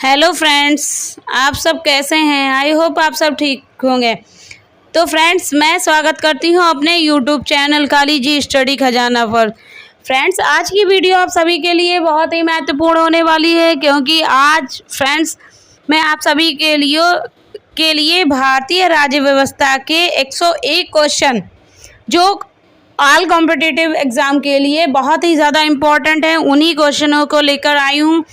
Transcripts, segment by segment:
Hello friends, आप सब कैसे हैं। आई होप आप सब ठीक होंगे। तो फ्रेंड्स, मैं स्वागत करती हूं अपने YouTube channel Kali ji study खजाना पर। फ्रेंड्स, आज की वीडियो आप सभी के लिए बहुत ही महत्वपूर्ण होने वाली है, क्योंकि आज फ्रेंड्स मैं आप सभी के लिए भारतीय राज्य व्यवस्था के 101 क्वेश्चन जो ऑल कॉम्पिटिटिव एग्ज़ाम के लिए बहुत ही ज़्यादा इम्पोर्टेंट है, उन्हीं क्वेश्चनों को लेकर आई हूँ।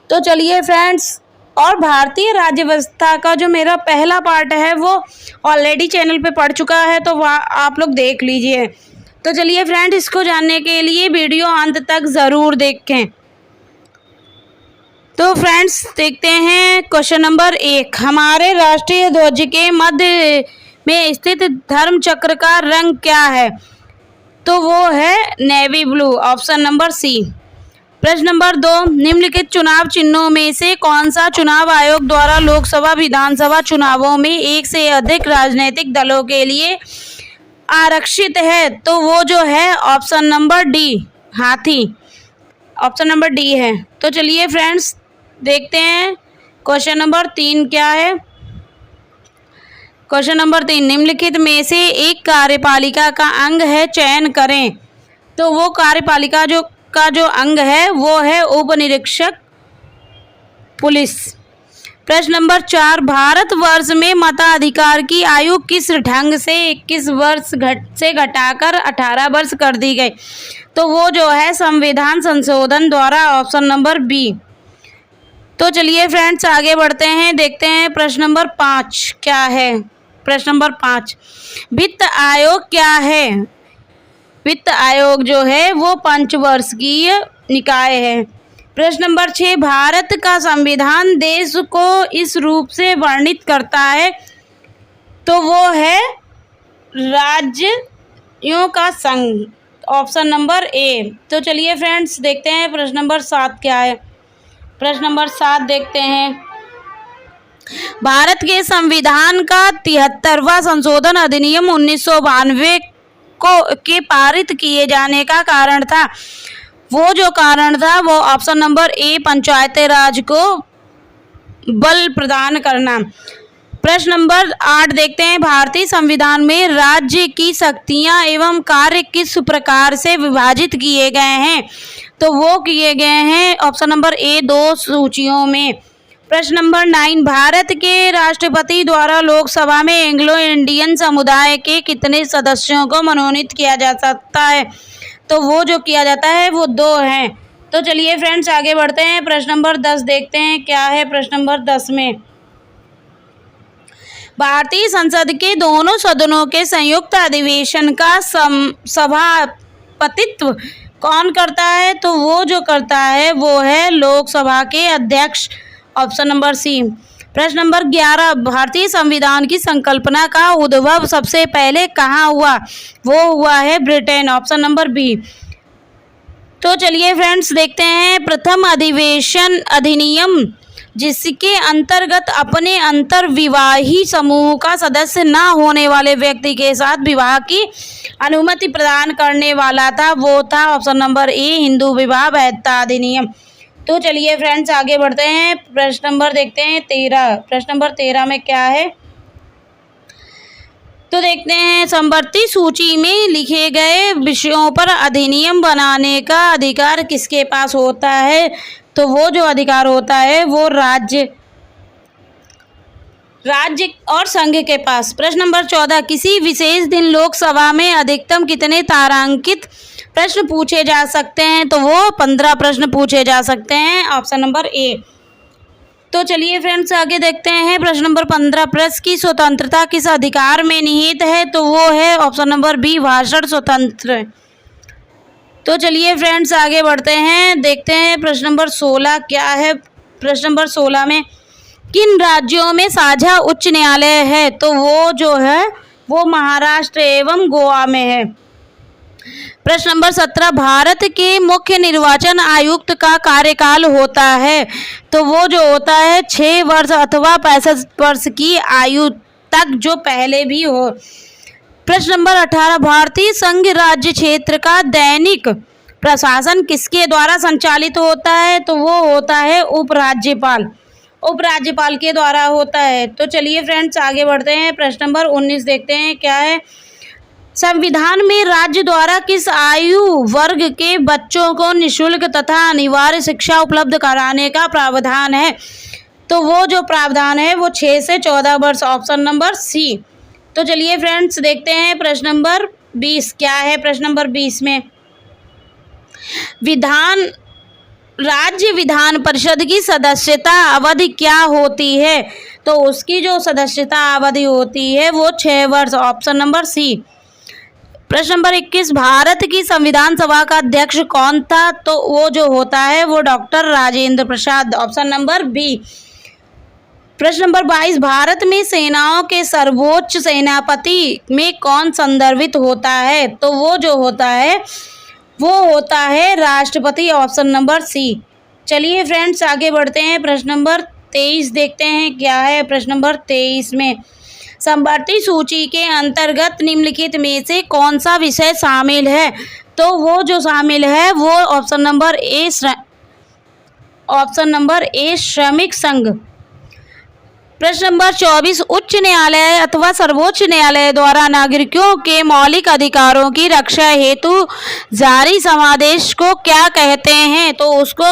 तो चलिए फ्रेंड्स, और भारतीय राज्य व्यवस्था का जो मेरा पहला पार्ट है वो ऑलरेडी चैनल पे पड़ चुका है, तो वह आप लोग देख लीजिए। तो चलिए फ्रेंड्स, इसको जानने के लिए वीडियो अंत तक ज़रूर देखें। तो फ्रेंड्स, देखते हैं क्वेश्चन नंबर 1। हमारे राष्ट्रीय ध्वज के मध्य में स्थित धर्म चक्र का रंग क्या है? तो वो है navy blue, option number C. प्रश्न नंबर 2, निम्नलिखित चुनाव चिन्हों में से कौन सा चुनाव आयोग द्वारा लोकसभा विधानसभा चुनावों में एक से अधिक राजनीतिक दलों के लिए आरक्षित है? तो वो जो है ऑप्शन नंबर डी, हाथी, ऑप्शन नंबर डी है। तो चलिए फ्रेंड्स, देखते हैं क्वेश्चन नंबर 3 क्या है। क्वेश्चन नंबर 3, निम्नलिखित में से एक कार्यपालिका का अंग है, चयन करें। तो वो कार्यपालिका का जो अंग है वो है उप निरीक्षक पुलिस। प्रश्न नंबर 4, भारतवर्ष में मताधिकार की आयु किस ढंग से 21 वर्ष से घटाकर 18 वर्ष कर दी गई? तो वो जो है संविधान संशोधन द्वारा, ऑप्शन नंबर बी। तो चलिए फ्रेंड्स, आगे बढ़ते हैं, देखते हैं प्रश्न नंबर 5 क्या है। प्रश्न नंबर 5, वित्त आयोग क्या है? वित्त आयोग जो है वो पंचवर्षीय निकाय है। प्रश्न नंबर 6, भारत का संविधान देश को इस रूप से वर्णित करता है। तो वो है राज्यों का संघ, ऑप्शन नंबर ए। तो चलिए फ्रेंड्स, देखते हैं प्रश्न नंबर 7 क्या है। प्रश्न नंबर 7 देखते हैं, भारत के संविधान का 73वां संशोधन अधिनियम 1992 के पारित किए जाने का कारण था। वो जो कारण था वो ऑप्शन नंबर ए, पंचायती राज को बल प्रदान करना। प्रश्न नंबर 8 देखते हैं, भारतीय संविधान में राज्य की शक्तियां एवं कार्य किस प्रकार से विभाजित किए गए हैं? तो वो किए गए हैं ऑप्शन नंबर ए, 2 सूचियों में। प्रश्न नंबर 9, भारत के राष्ट्रपति द्वारा लोकसभा में एंग्लो इंडियन समुदाय के कितने सदस्यों को मनोनीत किया जा सकता है? तो वो जो किया जाता है वो 2 हैं। तो चलिए फ्रेंड्स, आगे बढ़ते हैं, प्रश्न नंबर 10 देखते हैं क्या है। प्रश्न नंबर 10 में, भारतीय संसद के दोनों सदनों के संयुक्त अधिवेशन का सभापतित्व कौन करता है? तो वो जो करता है वो है लोकसभा के अध्यक्ष, ऑप्शन नंबर सी। प्रश्न नंबर 11, भारतीय संविधान की संकल्पना का उद्भव सबसे पहले कहाँ हुआ? वो हुआ है ब्रिटेन, ऑप्शन नंबर बी। तो चलिए फ्रेंड्स, देखते हैं प्रथम अधिवेशन अधिनियम, जिसके अंतर्गत अपने अंतर्विवाही समूह का सदस्य न होने वाले व्यक्ति के साथ विवाह की अनुमति प्रदान करने वाला था, वो था ऑप्शन नंबर ए, हिंदू विवाह वैधता अधिनियम। तो चलिए फ्रेंड्स, आगे बढ़ते हैं, प्रश्न नंबर देखते हैं 13। प्रश्न नंबर 13 में क्या है? तो देखते हैं, समवर्ती सूची में लिखे गए विषयों पर अधिनियम बनाने का अधिकार किसके पास होता है? तो वो जो अधिकार होता है वो राज्य और संघ के पास। प्रश्न नंबर 14, किसी विशेष दिन लोकसभा में अधिकतम कितने तारांकित प्रश्न पूछे जा सकते हैं? तो वो 15 प्रश्न पूछे जा सकते हैं, ऑप्शन नंबर ए। तो चलिए फ्रेंड्स, आगे देखते हैं, प्रश्न नंबर 15, प्रेस की स्वतंत्रता किस अधिकार में निहित है? तो वो है ऑप्शन नंबर बी, भाषण स्वतंत्र। तो चलिए फ्रेंड्स, आगे बढ़ते हैं, देखते हैं प्रश्न नंबर 16 क्या है। प्रश्न नंबर 16 में, किन राज्यों में साझा उच्च न्यायालय है? तो वो जो है वो महाराष्ट्र एवं गोवा में है। प्रश्न नंबर 17, भारत के मुख्य निर्वाचन आयुक्त का कार्यकाल होता है? तो वो जो होता है 6 वर्ष अथवा 65 वर्ष की आयु तक, जो पहले भी हो। प्रश्न नंबर 18, भारतीय संघ राज्य क्षेत्र का दैनिक प्रशासन किसके द्वारा संचालित होता है? तो वो होता है उपराज्यपाल, उपराज्यपाल के द्वारा होता है। तो चलिए फ्रेंड्स आगे बढ़ते हैं, प्रश्न नंबर 19 देखते हैं क्या है। संविधान में राज्य द्वारा किस आयु वर्ग के बच्चों को निःशुल्क तथा अनिवार्य शिक्षा उपलब्ध कराने का प्रावधान है? तो वो जो प्रावधान है वो 6 से 14 वर्ष, ऑप्शन नंबर सी। तो चलिए फ्रेंड्स देखते हैं प्रश्न नंबर 20 क्या है। प्रश्न नंबर 20 में राज्य विधान परिषद की सदस्यता अवधि क्या होती है? तो उसकी जो सदस्यता अवधि होती है वो 6 वर्ष, ऑप्शन नंबर सी। प्रश्न नंबर 21 भारत की संविधान सभा का अध्यक्ष कौन था? तो वो जो होता है वो doctor Rajendra Prasad, option number B. प्रश्न नंबर 22 भारत में सेनाओं के सर्वोच्च सेनापति में कौन संदर्भित होता है? तो वो जो होता है वो होता है राष्ट्रपति, ऑप्शन नंबर सी। चलिए फ्रेंड्स आगे बढ़ते हैं, प्रश्न नंबर 23 देखते हैं क्या है। प्रश्न नंबर 23 में समवर्ती सूची के अंतर्गत निम्नलिखित में से कौन सा विषय शामिल है? तो वो जो शामिल है वो ऑप्शन नंबर ए श्रमिक संघ। प्रश्न नंबर 24 उच्च न्यायालय अथवा सर्वोच्च न्यायालय द्वारा नागरिकों के मौलिक अधिकारों की रक्षा हेतु जारी समादेश को क्या कहते हैं? तो उसको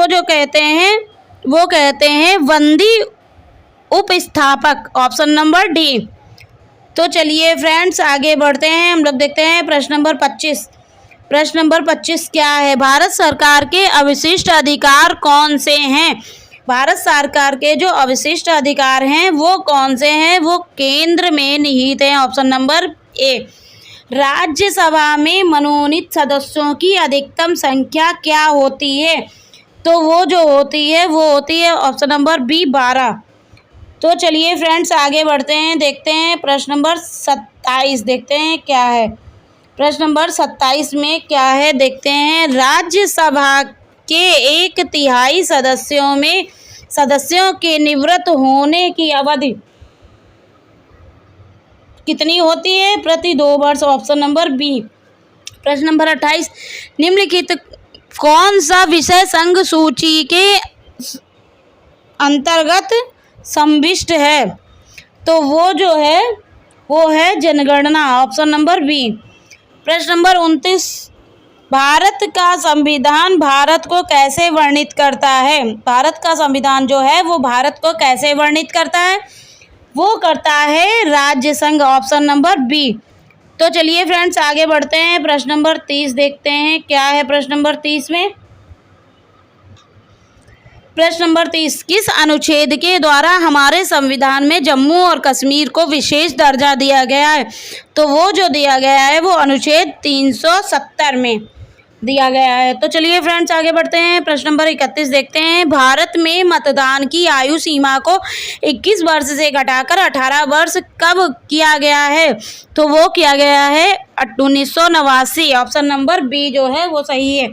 जो कहते हैं वो कहते हैं बंदी उपस्थापक, ऑप्शन नंबर डी। तो चलिए फ्रेंड्स आगे बढ़ते हैं, हम लोग देखते हैं प्रश्न नंबर 25। प्रश्न नंबर 25 क्या है। भारत सरकार के अवशिष्ट अधिकार कौन से हैं? भारत सरकार के जो अवशिष्ट अधिकार हैं वो कौन से हैं? वो केंद्र में निहित हैं, ऑप्शन नंबर ए। राज्यसभा में मनोनीत सदस्यों की अधिकतम संख्या क्या होती है? तो वो जो होती है वो होती है ऑप्शन नंबर बी 12। तो चलिए फ्रेंड्स आगे बढ़ते हैं, देखते हैं प्रश्न नंबर 27 देखते हैं क्या है। प्रश्न नंबर 27 में क्या है देखते हैं। राज्यसभा के 1/3 सदस्यों के निवृत्त होने की अवधि कितनी होती है? प्रति 2 वर्ष, ऑप्शन नंबर बी। प्रश्न नंबर 28 निम्नलिखित कौन सा विषय संघ सूची के अंतर्गत समाविष्ट है? तो वो जो है वो है जनगणना, ऑप्शन नंबर बी। प्रश्न नंबर 29 भारत का संविधान भारत को कैसे वर्णित करता है? भारत का संविधान जो है वो भारत को कैसे वर्णित करता है? वो करता है राज्य संघ, ऑप्शन नंबर बी। तो चलिए फ्रेंड्स आगे बढ़ते हैं, प्रश्न नंबर 30 देखते हैं क्या है। प्रश्न नंबर 30 में प्रश्न नंबर 30 किस अनुच्छेद के द्वारा हमारे संविधान में जम्मू और कश्मीर को विशेष दर्जा दिया गया है? तो वो जो दिया गया है वो अनुच्छेद 370 में दिया गया है। तो चलिए फ्रेंड्स आगे बढ़ते हैं, प्रश्न नंबर 31 देखते हैं। भारत में मतदान की आयु सीमा को 21 वर्ष से घटाकर 18 वर्ष कब किया गया है? तो वो किया गया है 1989, ऑप्शन नंबर बी जो है वो सही है।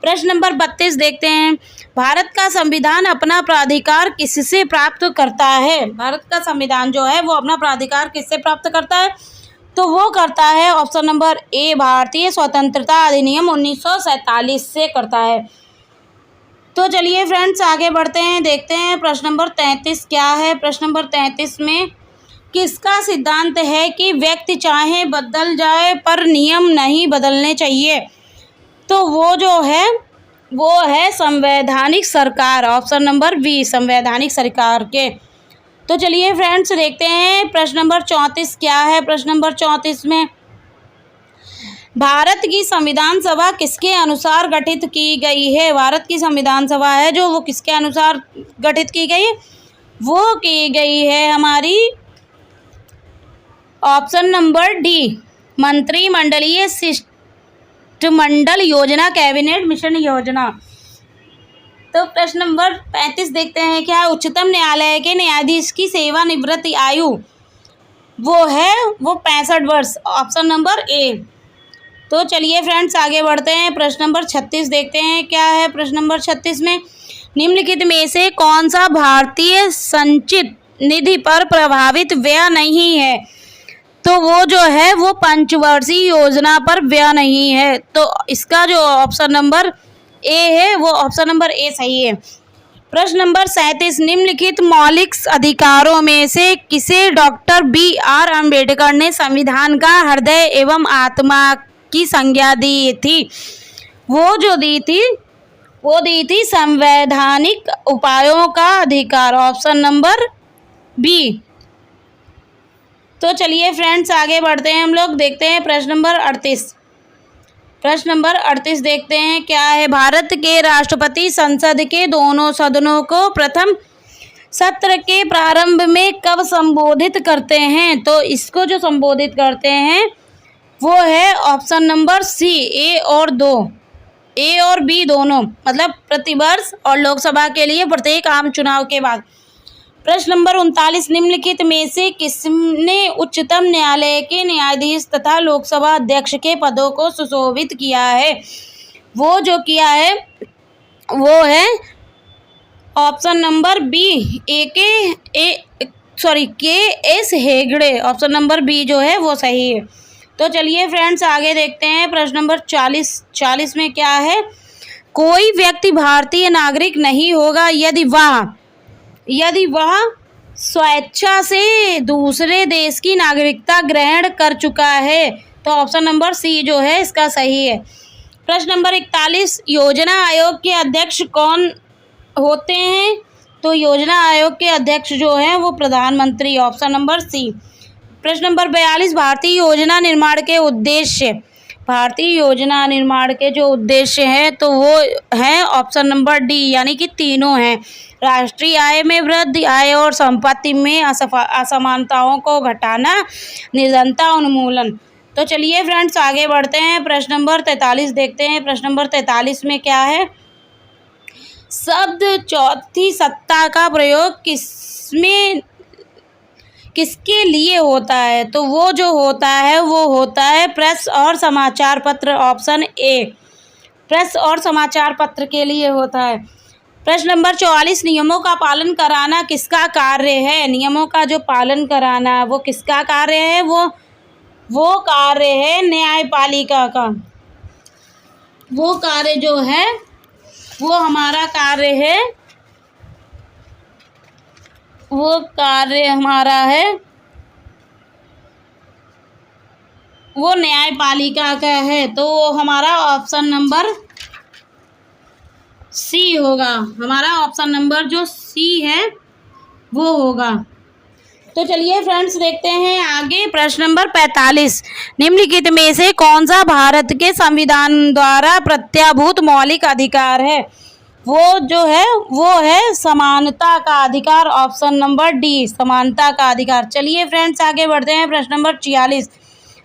प्रश्न नंबर 32 देखते हैं। भारत का संविधान अपना प्राधिकार किससे प्राप्त करता है? भारत का संविधान जो है वो अपना प्राधिकार किससे प्राप्त करता है? तो वो करता है ऑप्शन नंबर ए भारतीय स्वतंत्रता अधिनियम 1947 से करता है। तो चलिए फ्रेंड्स आगे बढ़ते हैं, देखते हैं प्रश्न नंबर 33 क्या है। प्रश्न नंबर 33 में किसका सिद्धांत है कि व्यक्ति चाहे बदल जाए पर नियम नहीं बदलने चाहिए? तो वो जो है वो है संवैधानिक सरकार, ऑप्शन नंबर बी संवैधानिक सरकार के। तो चलिए फ्रेंड्स देखते हैं प्रश्न नंबर 34 क्या है। प्रश्न नंबर 34 में भारत की संविधान सभा किसके अनुसार गठित की गई है? भारत की संविधान सभा है जो वो किसके अनुसार गठित की गई है? वो की गई है हमारी ऑप्शन नंबर डी मंत्रिमंडलीय शिष्टमंडल योजना, कैबिनेट मिशन योजना। तो प्रश्न नंबर 35 देखते हैं क्या है। उच्चतम न्यायालय के न्यायाधीश की सेवानिवृत्ति आयु वो 65 वर्ष, ऑप्शन नंबर ए। तो चलिए फ्रेंड्स आगे बढ़ते हैं, प्रश्न नंबर 36 देखते हैं क्या है। प्रश्न नंबर 36 में निम्नलिखित में से कौन सा भारतीय संचित निधि पर प्रभावित व्यय नहीं है? तो वो जो है वो पंचवर्षीय योजना पर व्यय नहीं है। तो इसका जो ऑप्शन नंबर ए है वो ऑप्शन नंबर ए सही है। प्रश्न नंबर 37, निम्नलिखित मौलिक अधिकारों में से किसे डॉक्टर BR अम्बेडकर ने संविधान का हृदय एवं आत्मा की संज्ञा दी थी? वो दी थी संवैधानिक उपायों का अधिकार, ऑप्शन नंबर बी। तो चलिए फ्रेंड्स आगे बढ़ते हैं हम लोग, देखते हैं प्रश्न नंबर 38। प्रश्न नंबर 38 देखते हैं क्या है। भारत के राष्ट्रपति संसद के दोनों सदनों को प्रथम सत्र के प्रारंभ में कब संबोधित करते हैं? तो इसको जो संबोधित करते हैं वो है ऑप्शन नंबर सी, ए और बी दोनों, मतलब प्रतिवर्ष और लोकसभा के लिए प्रत्येक आम चुनाव के बाद। प्रश्न नंबर 39, निम्नलिखित में से किसने उच्चतम न्यायालय के न्यायाधीश तथा लोकसभा अध्यक्ष के पदों को सुशोभित किया है? वो जो किया है वो है option number B, KS Hegde. Option number B जो है वो सही है। तो चलिए फ्रेंड्स आगे देखते हैं प्रश्न नंबर 40 में क्या है। कोई व्यक्ति भारतीय नागरिक नहीं होगा यदि वह स्वेच्छा से दूसरे देश की नागरिकता ग्रहण कर चुका है। तो ऑप्शन नंबर सी जो है इसका सही है। प्रश्न नंबर 41, योजना आयोग के अध्यक्ष कौन होते हैं? तो योजना आयोग के अध्यक्ष जो हैं वो प्रधानमंत्री, ऑप्शन नंबर सी। प्रश्न नंबर 42, भारतीय योजना निर्माण के जो उद्देश्य हैं तो वो है ऑप्शन नंबर डी, यानी कि तीनों हैं। राष्ट्रीय आय में वृद्धि, आय और संपत्ति में असमानताओं को घटाना, निर्धनता उन्मूलन। तो चलिए फ्रेंड्स आगे बढ़ते हैं, प्रश्न नंबर 43 देखते हैं। प्रश्न नंबर 43 में क्या है। शब्द चौथी सत्ता का प्रयोग किसके लिए होता है? तो वो जो होता है प्रेस और समाचार पत्र, ऑप्शन ए, प्रेस और समाचार पत्र के लिए होता है। प्रश्न नंबर 44, नियमों का पालन कराना किसका कार्य है? नियमों का जो पालन कराना वो किसका कार्य है? वो कार्य है न्यायपालिका का। वो कार्य जो है वो हमारा कार्य है, वो कार्य हमारा है वो न्यायपालिका का है। तो हमारा ऑप्शन नंबर सी होगा। हमारा ऑप्शन नंबर जो सी है वो होगा। तो चलिए फ्रेंड्स देखते हैं आगे प्रश्न नंबर 45, निम्नलिखित में से कौन सा भारत के संविधान द्वारा प्रत्याभूत मौलिक अधिकार है? वो जो है वो है समानता का अधिकार, ऑप्शन नंबर डी, समानता का अधिकार। चलिए फ्रेंड्स आगे बढ़ते हैं, प्रश्न नंबर 46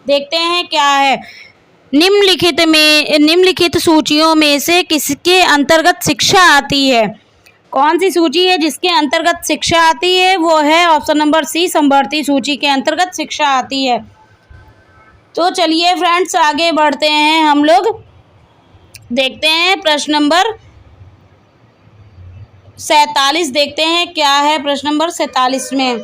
देखते हैं क्या है। निम्नलिखित सूचियों में से किसके अंतर्गत शिक्षा आती है? कौन सी सूची है जिसके अंतर्गत शिक्षा आती है? वो है ऑप्शन नंबर सी, समवर्ती सूची के अंतर्गत शिक्षा आती है। तो चलिए फ्रेंड्स आगे बढ़ते हैं, हम लोग देखते हैं प्रश्न नंबर 47 देखते हैं क्या है। प्रश्न नंबर 47 में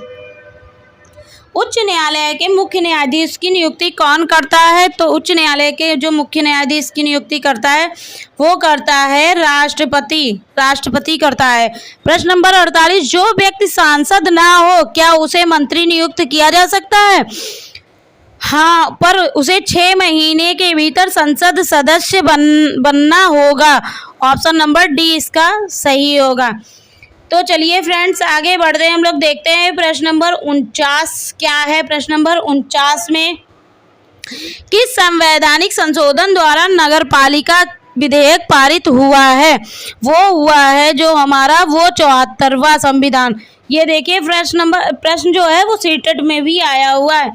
उच्च न्यायालय के मुख्य न्यायाधीश की नियुक्ति कौन करता है? तो उच्च न्यायालय के जो मुख्य न्यायाधीश की नियुक्ति करता है वो करता है राष्ट्रपति करता है। प्रश्न नंबर 48, जो व्यक्ति सांसद ना हो क्या उसे मंत्री नियुक्त किया जा सकता है? हाँ, पर उसे 6 महीने के भीतर संसद सदस्य बनना होगा, ऑप्शन नंबर डी इसका सही होगा। तो चलिए फ्रेंड्स आगे बढ़ते हैं, हम लोग देखते हैं प्रश्न नंबर 49 क्या है। प्रश्न नंबर 49 में किस संवैधानिक संशोधन द्वारा नगरपालिका विधेयक पारित हुआ है? वो हुआ है जो हमारा वो 74वां संविधान। ये देखिए प्रश्न जो है वो सीटेट में भी आया हुआ है।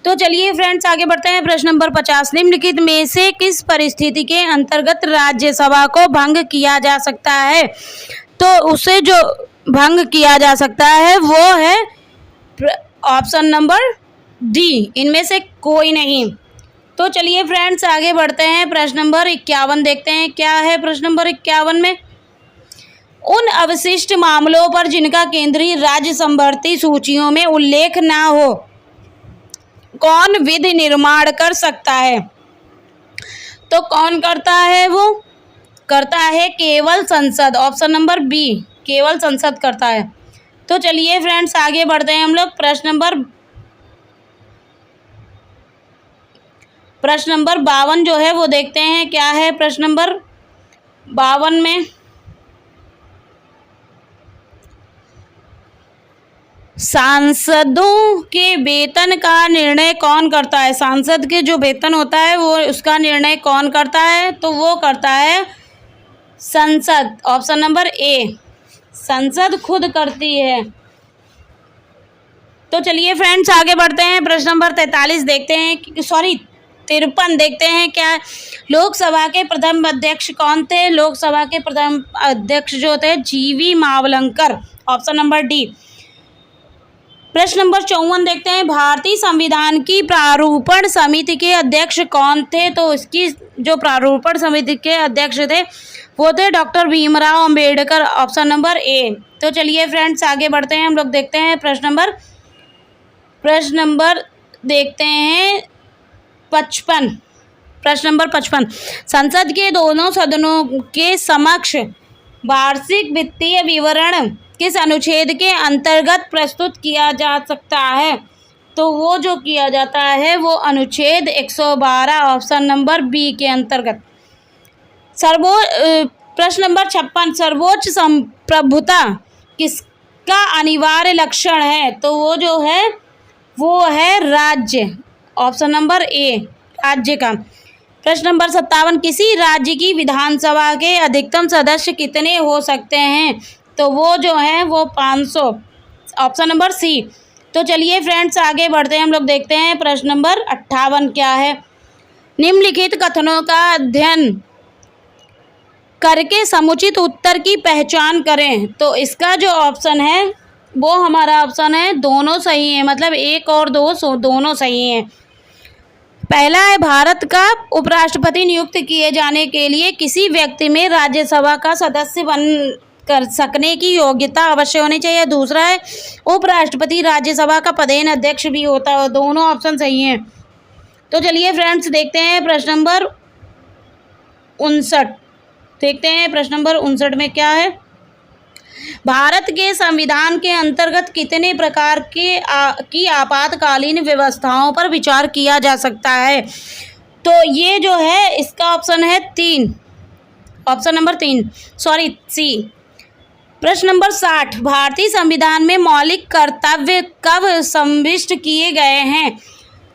तो चलिए फ्रेंड्स आगे बढ़ते हैं, प्रश्न नंबर 50, निम्नलिखित में से किस परिस्थिति के अंतर्गत राज्यसभा को भंग किया जा सकता है? तो उसे जो भंग किया जा सकता है वो है ऑप्शन नंबर डी, इनमें से कोई नहीं। तो चलिए फ्रेंड्स आगे बढ़ते हैं, प्रश्न नंबर 51 देखते हैं क्या है। प्रश्न नंबर 51 में उन अवशिष्ट मामलों पर जिनका केंद्रीय राज्य समवर्ती सूचियों में उल्लेख ना हो कौन विधि निर्माण कर सकता है? तो कौन करता है? वो करता है केवल संसद, ऑप्शन नंबर बी, केवल संसद करता है। तो चलिए फ्रेंड्स आगे बढ़ते हैं हम लोग। प्रश्न नंबर 52 जो है वो देखते हैं क्या है। प्रश्न नंबर 52 में सांसदों के वेतन का निर्णय कौन करता है? सांसद के जो वेतन होता है वो उसका निर्णय कौन करता है? तो वो करता है संसद। ऑप्शन नंबर ए, संसद खुद करती है। तो चलिए फ्रेंड्स आगे बढ़ते हैं। प्रश्न नंबर 43 देखते हैं, 53 देखते हैं क्या लोकसभा के प्रथम अध्यक्ष कौन थे? लोकसभा के प्रथम अध्यक्ष जो थे G V Mavalankar. Option number D. प्रश्न नंबर 54 देखते हैं, भारतीय संविधान की प्रारूपण समिति के अध्यक्ष कौन थे? तो इसकी जो प्रारूपण समिति के अध्यक्ष थे वो थे doctor Bhimrao Ambedkar. Option number ए। तो चलिए फ्रेंड्स आगे बढ़ते हैं हम लोग देखते हैं प्रश्न नंबर देखते हैं 55। प्रश्न नंबर 55, संसद के दोनों सदनों के समक्ष वार्षिक वित्तीय विवरण किस अनुच्छेद के अंतर्गत प्रस्तुत किया जा सकता है? तो वो जो किया जाता है वो अनुच्छेद 112 ऑप्शन नंबर बी के अंतर्गत। प्रश्न नंबर 56, सर्वोच्च संप्रभुता किसका अनिवार्य लक्षण है? तो वो जो है वो है राज्य। ऑप्शन नंबर ए, राज्य का। प्रश्न नंबर 57, किसी राज्य की विधानसभा के अधिकतम सदस्य कितने हो सकते हैं? तो वो जो है वो 500। Option number C. तो चलिए फ्रेंड्स आगे बढ़ते हैं हम लोग देखते हैं प्रश्न नंबर 58 क्या है। निम्नलिखित कथनों का अध्ययन करके समुचित उत्तर की पहचान करें। तो इसका जो ऑप्शन है वो हमारा ऑप्शन है दोनों सही है, मतलब 1 और 2 दोनों सही हैं। पहला है, भारत का उपराष्ट्रपति नियुक्त किए जाने के लिए किसी व्यक्ति में राज्यसभा का सदस्य बन कर सकने की योग्यता अवश्य होनी चाहिए। दूसरा है, उपराष्ट्रपति राज्यसभा का पदेन अध्यक्ष भी होता है। दोनों ऑप्शन सही हैं। तो चलिए फ्रेंड्स देखते हैं प्रश्न नंबर 59। देखते हैं प्रश्न नंबर 59 में क्या है। भारत के संविधान के अंतर्गत कितने प्रकार की आपातकालीन व्यवस्थाओं पर विचार किया जा सकता है? तो ये जो है इसका ऑप्शन है 3। ऑप्शन नंबर 3 सी। प्रश्न नंबर 60, भारतीय संविधान में मौलिक कर्तव्य कब समाविष्ट किए गए हैं?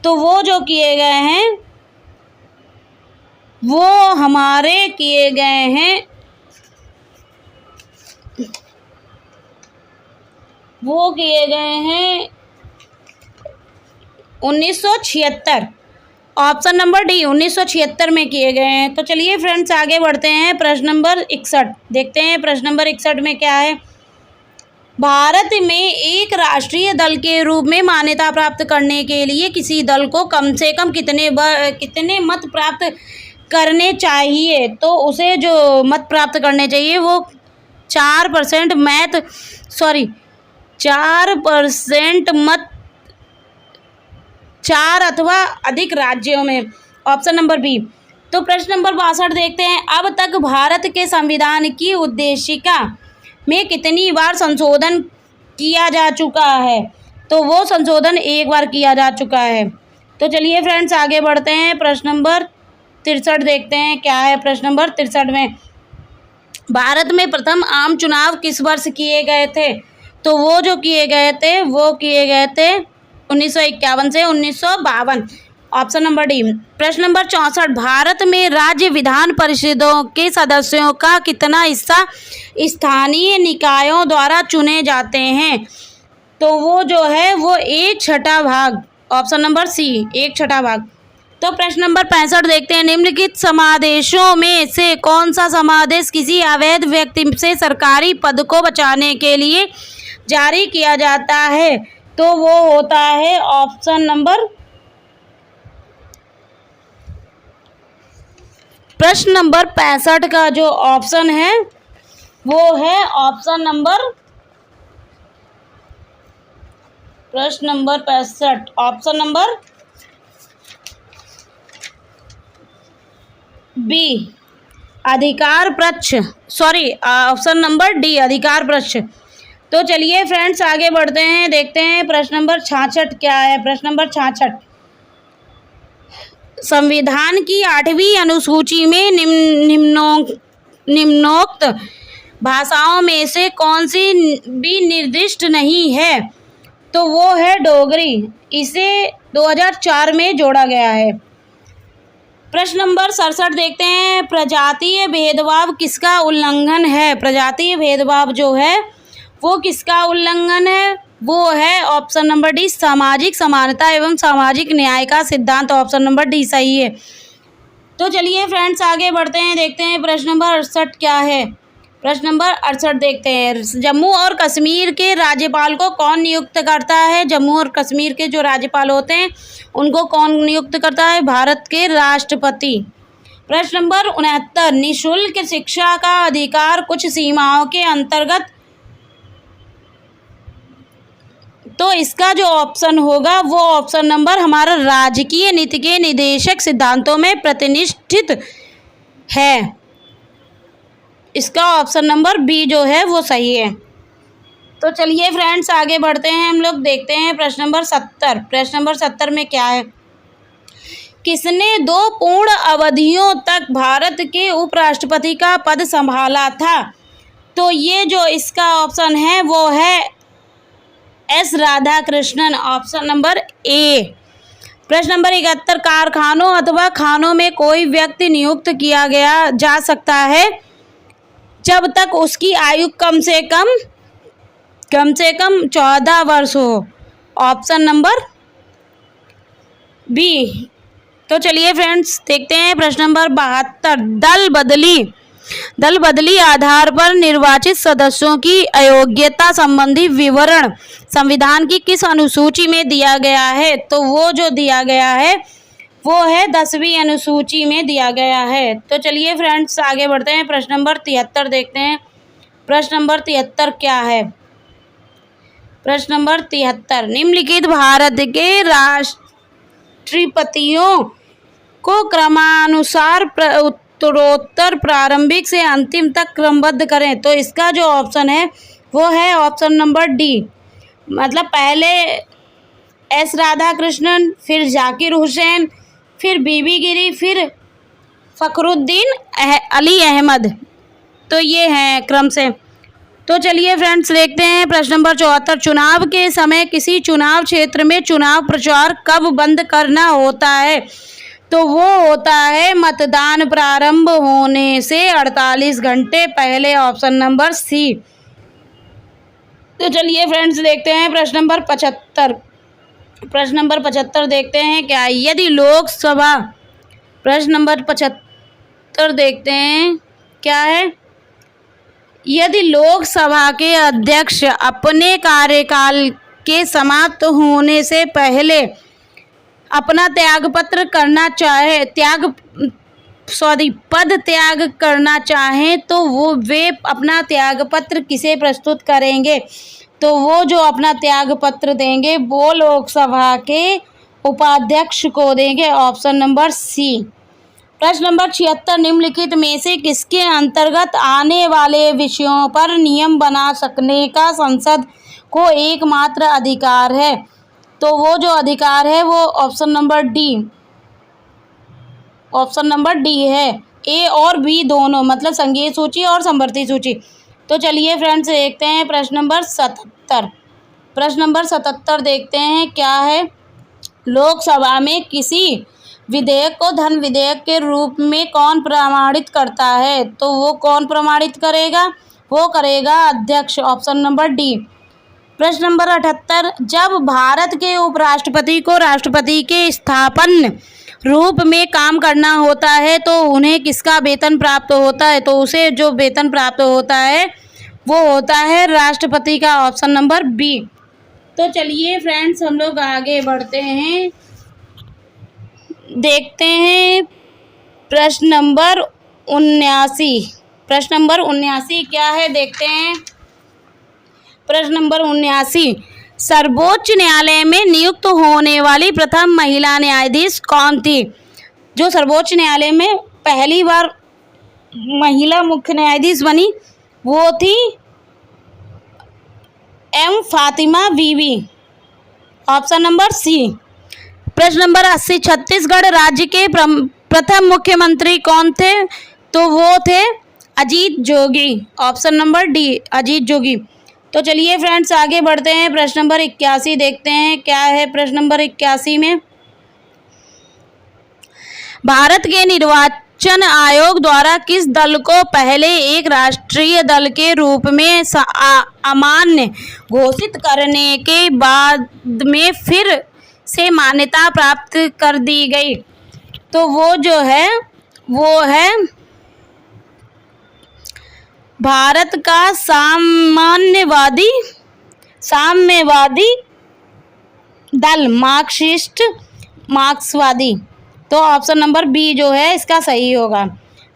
तो वो जो किए गए हैं वो हमारे किए गए हैं 1976। ऑप्शन नंबर डी 1976 में किए गए हैं। तो चलिए फ्रेंड्स आगे बढ़ते हैं प्रश्न नंबर 61। देखते हैं प्रश्न नंबर 61 में क्या है। भारत में एक राष्ट्रीय दल के रूप में मान्यता प्राप्त करने के लिए किसी दल को कम से कम कितने मत प्राप्त करने चाहिए? तो उसे जो मत प्राप्त करने चाहिए वो 4% मत 4 अथवा अधिक राज्यों में। Option number B. तो प्रश्न नंबर 62 देखते हैं, अब तक भारत के संविधान की उद्देशिका में कितनी बार संशोधन किया जा चुका है? तो वो संशोधन 1 बार किया जा चुका है। तो चलिए फ्रेंड्स आगे बढ़ते हैं प्रश्न नंबर 63 देखते हैं क्या है। प्रश्न नंबर 63 में, भारत में प्रथम आम चुनाव किस वर्ष किए गए थे? तो वो जो किए गए थे 1951 से 1952। Option number D. प्रश्न नंबर 64, भारत में राज्य विधान परिषदों के सदस्यों का कितना हिस्सा स्थानीय निकायों द्वारा चुने जाते हैं? तो वो जो है वो 1/6 भाग। ऑप्शन नंबर सी 1/6 भाग। तो प्रश्न नंबर 65 देखते हैं, निम्नलिखित समादेशों में से कौन सा समादेश किसी अवैध व्यक्ति से सरकारी पद को बचाने के लिए जारी किया जाता है? तो वो होता है ऑप्शन नंबर प्रश्न नंबर 65 का जो ऑप्शन है वो है ऑप्शन नंबर प्रश्न नंबर 65 ऑप्शन नंबर बी। अधिकार पक्ष, सॉरी ऑप्शन नंबर डी अधिकार पक्ष। तो चलिए फ्रेंड्स आगे बढ़ते हैं, देखते हैं प्रश्न नंबर 66 क्या है। प्रश्न नंबर 66, संविधान की 8वीं अनुसूची में निम्नोक्त भाषाओं में से कौन सी भी निर्दिष्ट नहीं है? तो वो है डोगरी। इसे 2004 में जोड़ा गया है। प्रश्न नंबर 67 देखते हैं, प्रजातीय भेदभाव किसका उल्लंघन है? प्रजातीय भेदभाव जो है वो किसका उल्लंघन है? वो है ऑप्शन नंबर डी सामाजिक समानता एवं सामाजिक न्याय का सिद्धांत। ऑप्शन नंबर डी सही है। तो चलिए फ्रेंड्स आगे बढ़ते हैं, देखते हैं प्रश्न नंबर 68 क्या है। प्रश्न नंबर 68 देखते हैं, जम्मू और कश्मीर के राज्यपाल को कौन नियुक्त करता है? जम्मू और कश्मीर के जो राज्यपाल होते हैं उनको कौन नियुक्त करता है? भारत के राष्ट्रपति। प्रश्न नंबर 69, निःशुल्क शिक्षा का अधिकार कुछ सीमाओं के अंतर्गत, तो इसका जो ऑप्शन होगा वो ऑप्शन नंबर हमारा राजकीय नीति के निदेशक सिद्धांतों में प्रतिनिष्ठित है। इसका ऑप्शन नंबर बी जो है वो सही है। तो चलिए फ्रेंड्स आगे बढ़ते हैं, हम लोग देखते हैं प्रश्न नंबर 70। प्रश्न नंबर 70 में क्या है, किसने 2 पूर्ण अवधियों तक भारत के उपराष्ट्रपति का पद संभाला था? तो ये जो इसका ऑप्शन है वो है एस राधाकृष्णन। ऑप्शन नंबर ए। प्रश्न नंबर 71, कारखानों अथवा खानों में कोई व्यक्ति नियुक्त किया गया जा सकता है जब तक उसकी आयु कम से कम 14 वर्ष हो। Option number B. तो चलिए फ्रेंड्स देखते हैं प्रश्न नंबर 72, दल बदली आधार पर निर्वाचित सदस्यों की अयोग्यता संबंधी विवरण संविधान की किस अनुसूची में दिया गया है? तो वो जो दिया गया है वो है 10वीं अनुसूची में दिया गया है। तो चलिए फ्रेंड्स आगे बढ़ते हैं, प्रश्न नंबर 73 देखते हैं। प्रश्न नंबर 73 क्या है? प्रश्न नंबर 73, निम्नलिखित भारत के राष्ट्रपतियों को क्रमानुसार उत्तरोत्तर प्रारंभिक से अंतिम तक क्रमबद्ध करें। तो इसका जो ऑप्शन है वो है ऑप्शन नंबर डी, मतलब पहले एस राधाकृष्णन, फिर जाकिर हुसैन, फिर बीबी गिरी, फिर फखरुद्दीन अली अहमद। तो ये हैं क्रम से। तो चलिए फ्रेंड्स देखते हैं प्रश्न नंबर 74, चुनाव के समय किसी चुनाव क्षेत्र में चुनाव प्रचार कब बंद करना होता है? तो वो होता है मतदान प्रारंभ होने से 48 घंटे पहले। Option number C. तो चलिए फ्रेंड्स देखते हैं प्रश्न नंबर 75। प्रश्न नंबर 75 देखते हैं क्या, यदि लोकसभा, प्रश्न नंबर 75 देखते हैं क्या है, यदि लोकसभा के अध्यक्ष अपने कार्यकाल के समाप्त होने से पहले अपना त्यागपत्र करना चाहे पद त्याग करना चाहें तो वे अपना त्यागपत्र किसे प्रस्तुत करेंगे? तो वो जो अपना त्यागपत्र देंगे वो लोकसभा के उपाध्यक्ष को देंगे। Option number C. प्रश्न नंबर 76, निम्नलिखित में से किसके अंतर्गत आने वाले विषयों पर नियम बना सकने का संसद को एकमात्र अधिकार है? तो वो जो अधिकार है वो ऑप्शन नंबर डी है। ए और बी दोनों, मतलब संघीय सूची और समवर्ती सूची। तो चलिए फ्रेंड्स देखते हैं प्रश्न नंबर 77। प्रश्न नंबर 77 देखते हैं क्या है, लोकसभा में किसी विधेयक को धन विधेयक के रूप में कौन प्रमाणित करता है? तो वो कौन प्रमाणित करेगा? वो करेगा अध्यक्ष। Option number D. प्रश्न नंबर 78, जब भारत के उपराष्ट्रपति को राष्ट्रपति के स्थापन रूप में काम करना होता है तो उन्हें किसका वेतन प्राप्त होता है? तो उसे जो वेतन प्राप्त होता है वो होता है राष्ट्रपति का। Option number B. तो चलिए फ्रेंड्स हम लोग आगे बढ़ते हैं, देखते हैं प्रश्न नंबर 79। प्रश्न नंबर 79 क्या है देखते हैं। प्रश्न नंबर 79, सर्वोच्च न्यायालय में नियुक्त होने वाली प्रथम महिला न्यायाधीश कौन थी? जो सर्वोच्च न्यायालय में पहली बार महिला मुख्य न्यायाधीश बनी वो थी M Fatima Beevi. Option number C. प्रश्न नंबर 80, छत्तीसगढ़ राज्य के प्रथम मुख्यमंत्री कौन थे? तो वो थे Ajit Jogi. Option number D, Ajit Jogi. तो चलिए फ्रेंड्स आगे बढ़ते हैं, प्रश्न नंबर 81 देखते हैं क्या है प्रश्न नंबर 81 में। भारत के निर्वाचन आयोग द्वारा किस दल को पहले एक राष्ट्रीय दल के रूप में अमान्य घोषित करने के बाद में फिर से मान्यता प्राप्त कर दी गई? तो वो जो है वो है भारत का साम्यवादी दल, मार्क्सवादी। तो ऑप्शन नंबर बी जो है इसका सही होगा।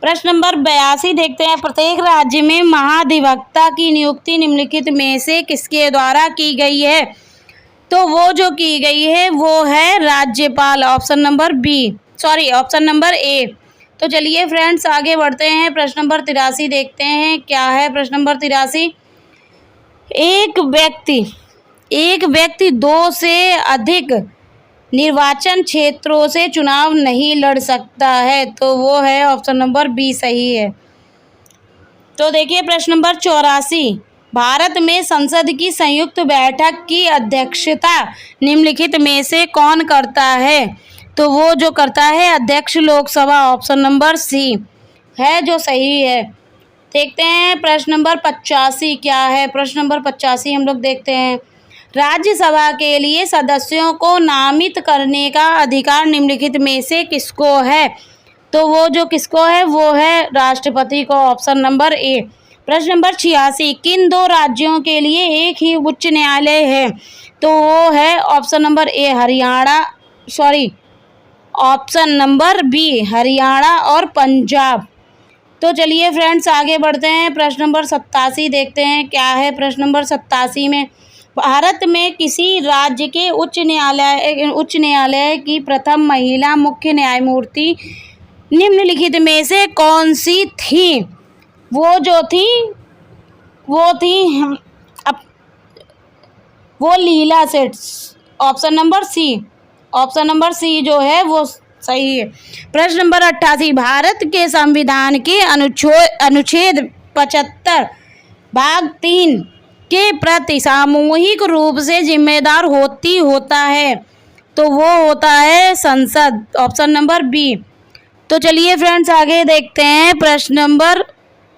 प्रश्न नंबर 82 देखते हैं, प्रत्येक राज्य में महाधिवक्ता की नियुक्ति निम्नलिखित में से किसके द्वारा की गई है? तो वो जो की गई है वो है राज्यपाल। ऑप्शन नंबर ए। तो चलिए फ्रेंड्स आगे बढ़ते हैं, प्रश्न नंबर 83 देखते हैं क्या है प्रश्न नंबर 83। एक व्यक्ति 2 से अधिक निर्वाचन क्षेत्रों से चुनाव नहीं लड़ सकता है, तो वो है ऑप्शन नंबर बी सही है। तो देखिए प्रश्न नंबर 84, भारत में संसद की संयुक्त बैठक की अध्यक्षता निम्नलिखित में से कौन करता है? तो वो जो करता है अध्यक्ष लोकसभा। ऑप्शन नंबर सी है जो सही है। देखते हैं प्रश्न नंबर 85 क्या है। प्रश्न नंबर 85 हम लोग देखते हैं, राज्यसभा के लिए सदस्यों को नामित करने का अधिकार निम्नलिखित में से किसको है? तो वो जो किसको है वो है राष्ट्रपति को। ऑप्शन नंबर ए। प्रश्न नंबर 86, किन 2 राज्यों के लिए एक ही उच्च न्यायालय है? तो वो है option number A option number B Haryana और पंजाब। तो चलिए फ्रेंड्स आगे बढ़ते हैं, प्रश्न नंबर 87 देखते हैं क्या है प्रश्न नंबर 87 में। भारत में किसी राज्य के उच्च न्यायालय की प्रथम महिला मुख्य न्यायमूर्ति निम्नलिखित में से कौन सी थी? वो लीला सेठ। ऑप्शन नंबर सी जो है वो सही है। प्रश्न नंबर 88, भारत के संविधान के अनुच्छेद 75 भाग 3 के प्रति सामूहिक रूप से जिम्मेदार होता है, तो वो होता है संसद। Option number B. तो चलिए फ्रेंड्स आगे देखते हैं, प्रश्न नंबर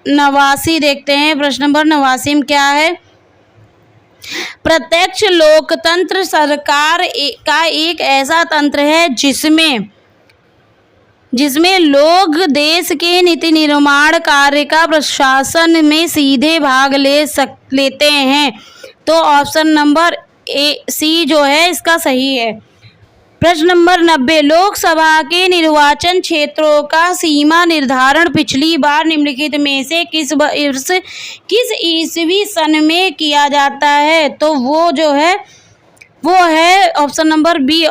89 देखते हैं। प्रश्न नंबर 89 में क्या है? प्रत्यक्ष लोकतंत्र सरकार का एक ऐसा तंत्र है जिसमें लोग देश के नीति निर्माण कार्य का प्रशासन में सीधे भाग लेते हैं। तो ऑप्शन नंबर सी जो है इसका सही है। प्रश्न नंबर 90, लोकसभा के निर्वाचन क्षेत्रों का सीमा निर्धारण पिछली बार निम्नलिखित में से किस ईस्वी सन में किया जाता है? तो वो जो है वो है ऑप्शन नंबर बी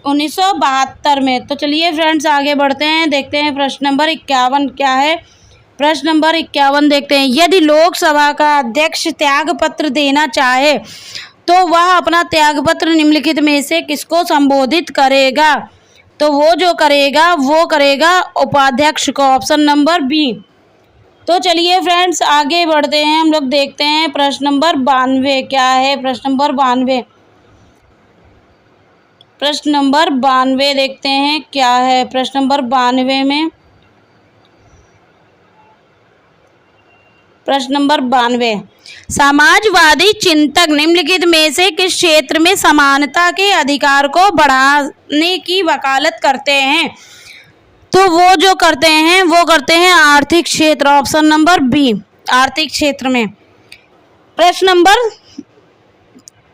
1972 में। तो चलिए फ्रेंड्स आगे बढ़ते हैं, देखते हैं प्रश्न नंबर 51 क्या है। प्रश्न नंबर 51 देखते हैं, यदि लोकसभा का अध्यक्ष त्यागपत्र देना चाहे तो वह अपना त्यागपत्र निम्नलिखित में से किसको संबोधित करेगा? तो वो जो करेगा वो करेगा उपाध्यक्ष को। Option number B. तो चलिए फ्रेंड्स आगे बढ़ते हैं, हम लोग देखते हैं प्रश्न नंबर 92 क्या है। प्रश्न नंबर 92 देखते हैं क्या है। प्रश्न नंबर 92 में प्रश्न नंबर 92, समाजवादी चिंतक निम्नलिखित में से किस क्षेत्र में समानता के अधिकार को बढ़ाने की वकालत करते हैं? तो वो जो करते हैं आर्थिक क्षेत्र। ऑप्शन नंबर बी आर्थिक क्षेत्र में। प्रश्न नंबर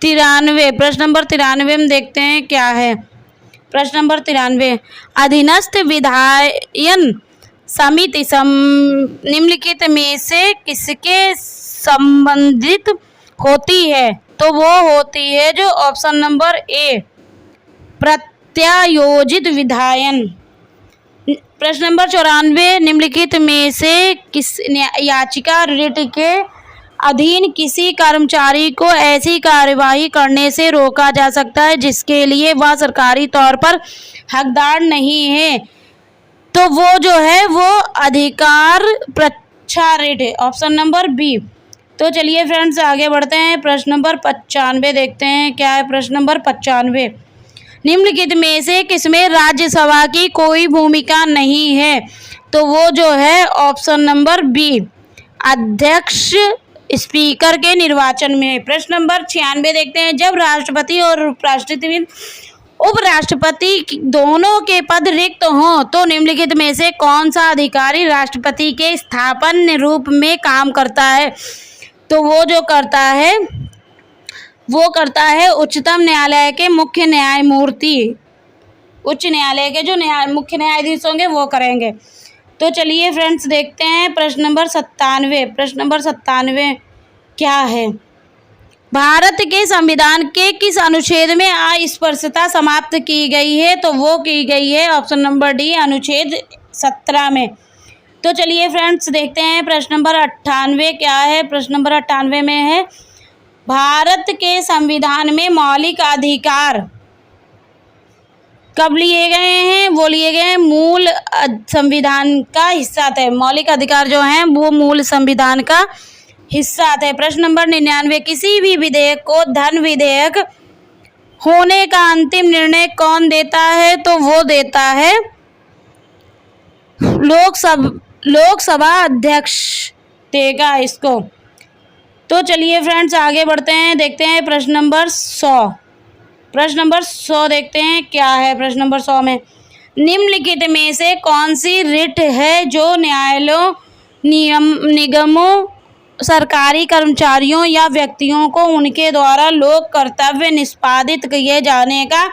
93 में देखते हैं क्या है। प्रश्न नंबर 93, अधीनस्थ विधायन समिति निम्नलिखित में से किसके संबंधित होती है? तो वो होती है जो ऑप्शन नंबर ए प्रत्यायोजित विधायन प्रश्न नंबर 94, निम्नलिखित में से किस याचिका रिट के अधीन किसी कर्मचारी को ऐसी कार्यवाही करने से रोका जा सकता है जिसके लिए वह सरकारी तौर पर हकदार नहीं है? तो वो जो है वो अधिकार परीक्षा रिट है, ऑप्शन नंबर बी। तो चलिए फ्रेंड्स आगे बढ़ते हैं, प्रश्न नंबर 95 देखते हैं क्या है। प्रश्न नंबर 95, निम्नलिखित में से किसमें राज्यसभा की कोई भूमिका नहीं है? तो वो जो है ऑप्शन नंबर बी, अध्यक्ष स्पीकर के निर्वाचन में। प्रश्न नंबर 96 देखते हैं, जब राष्ट्रपति और उपराष्ट्रपति दोनों के पद रिक्त हों तो निम्नलिखित में से कौन सा अधिकारी राष्ट्रपति के स्थापन रूप में काम करता है? तो वो जो करता है उच्चतम न्यायालय के मुख्य न्यायमूर्ति, उच्च न्यायालय के जो मुख्य न्यायाधीश होंगे वो करेंगे। तो चलिए फ्रेंड्स देखते हैं प्रश्न नंबर 97। प्रश्न नंबर 97 क्या है? भारत के संविधान के किस अनुच्छेद में अस्पृश्यता समाप्त की गई है? तो वो की गई है ऑप्शन नंबर डी, अनुच्छेद 17 में। तो चलिए फ्रेंड्स देखते हैं प्रश्न नंबर 98 क्या है। प्रश्न नंबर 98 में है, भारत के संविधान में मौलिक अधिकार कब लिए गए हैं? वो लिए गए हैं मूल संविधान का हिस्सा थे। मौलिक अधिकार जो हैं वो मूल संविधान का हिस्सा थे। प्रश्न नंबर 99, किसी भी विधेयक को धन विधेयक होने का अंतिम निर्णय कौन देता है? तो वो देता है लोकसभा अध्यक्ष देगा इसको। तो चलिए फ्रेंड्स आगे बढ़ते हैं, देखते हैं प्रश्न नंबर 100। प्रश्न नंबर 100 देखते हैं क्या है। प्रश्न नंबर 100 में, निम्नलिखित में से कौन सी रिट है जो न्यायालयों, निगमों, सरकारी कर्मचारियों या व्यक्तियों को उनके द्वारा लोक कर्तव्य निष्पादित किए जाने का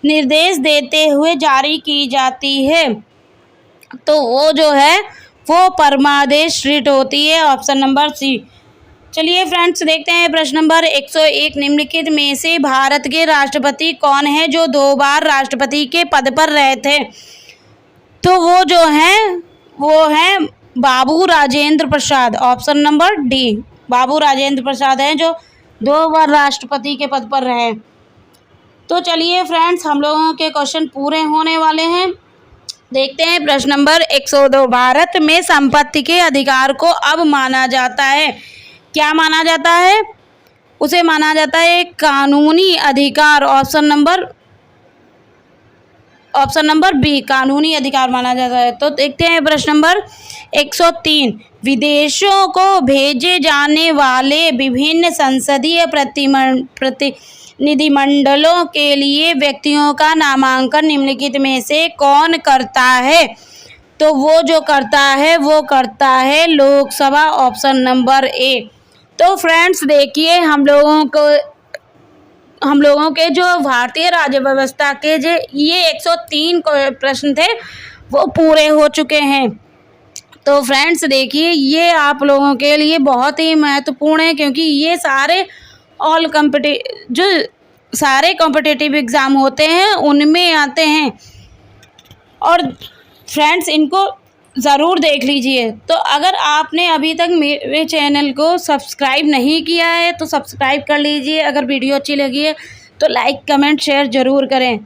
निर्देश देते हुए जारी की जाती है? तो वो जो है वो परमादेश रिट होती है, ऑप्शन नंबर सी। चलिए फ्रेंड्स देखते हैं प्रश्न नंबर 101, निम्नलिखित में से भारत के राष्ट्रपति कौन है जो 2 बार राष्ट्रपति के पद पर रहे थे? तो वो जो है वो है बाबू Rajendra Prasad, option number D, बाबू राजेंद्र प्रसाद हैं जो 2 बार राष्ट्रपति के पद पर रहे। तो चलिए फ्रेंड्स हम लोगों के क्वेश्चन पूरे होने वाले हैं, देखते हैं प्रश्न नंबर 102, भारत में संपत्ति के अधिकार को अब माना जाता है, क्या माना जाता है? उसे माना जाता है एक कानूनी अधिकार, ऑप्शन नंबर बी, कानूनी अधिकार माना जाता है। तो देखते हैं प्रश्न नंबर 103, विदेशों को भेजे जाने वाले विभिन्न संसदीय प्रतिनिधिमंडलों के लिए व्यक्तियों का नामांकन निम्नलिखित में से कौन करता है? तो वो जो करता है वो करता है लोकसभा, ऑप्शन नंबर ए। तो फ्रेंड्स देखिए हम लोगों के जो भारतीय राज्य व्यवस्था के जो ये 103 प्रश्न थे वो पूरे हो चुके हैं। तो फ्रेंड्स देखिए ये आप लोगों के लिए बहुत ही महत्वपूर्ण है क्योंकि ये सारे सारे कॉम्पिटिटिव एग्ज़ाम होते हैं उनमें आते हैं, और फ्रेंड्स इनको ज़रूर देख लीजिए। तो अगर आपने अभी तक मेरे चैनल को सब्सक्राइब नहीं किया है तो सब्सक्राइब कर लीजिए, अगर वीडियो अच्छी लगी है तो लाइक कमेंट शेयर ज़रूर करें।